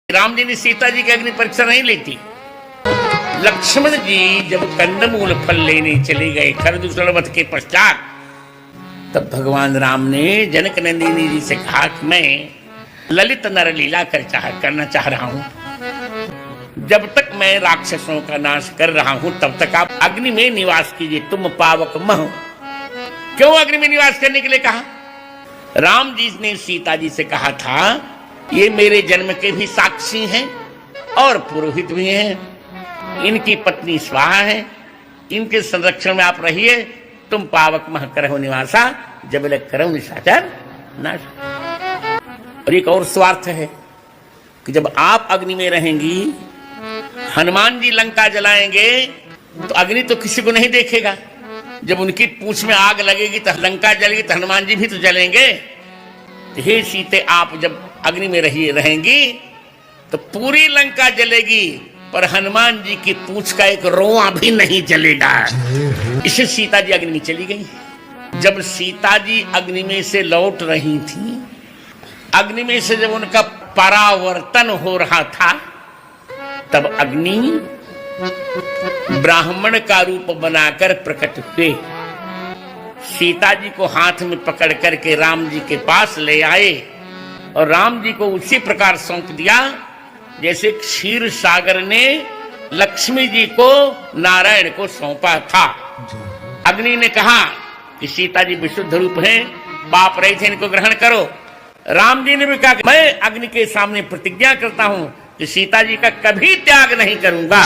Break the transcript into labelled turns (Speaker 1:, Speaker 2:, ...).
Speaker 1: राम जी ने सीता जी की अग्नि परीक्षा नहीं ली थी। लक्ष्मण जी जब कंदमूल फल लेने चले गए खरदूषण वध के पश्चात, तब भगवान राम ने जनक नंदिनी जी से कहा कि मैं ललित नर लीला करना चाह रहा हूं। जब तक मैं राक्षसों का नाश कर रहा हूं तब तक आप अग्नि में निवास कीजिए, तुम पावक मह। क्यों अग्नि में निवास करने के लिए कहा? राम जी ने सीता जी से कहा था ये मेरे जन्म के भी साक्षी हैं और पुरोहित भी हैं, इनकी पत्नी स्वाहा है, इनके संरक्षण में आप रहिए, तुम पावक मह करहु निवासा जब लग करहु निशाचर नाश। और एक और स्वार्थ है कि जब आप अग्नि में रहेंगी, हनुमान जी लंका जलाएंगे तो अग्नि तो किसी को नहीं देखेगा। जब उनकी पूंछ में आग लगेगी तो लंका जलेगी तो हनुमान जी भी तो जलेंगे। हे सीते, आप जब अग्नि में रहेंगी तो पूरी लंका जलेगी पर हनुमान जी की पूंछ का एक रोआ भी नहीं जलेगा। इसे सीता जी अग्नि में चली गई। जब सीता जी अग्नि में से लौट रही थी, अग्नि में से जब उनका परावर्तन हो रहा था, तब अग्नि ब्राह्मण का रूप बनाकर प्रकट हुए। सीता जी को हाथ में पकड़ करके राम जी के पास ले आए और राम जी को उसी प्रकार सौंप दिया जैसे क्षीर सागर ने लक्ष्मी जी को नारायण को सौंपा था। अग्नि ने कहा कि सीता जी विशुद्ध रूप हैं, पाप रहित हैं, इनको ग्रहण करो। राम जी ने भी कहा मैं अग्नि के सामने प्रतिज्ञा करता हूं कि सीता जी का कभी त्याग नहीं करूंगा।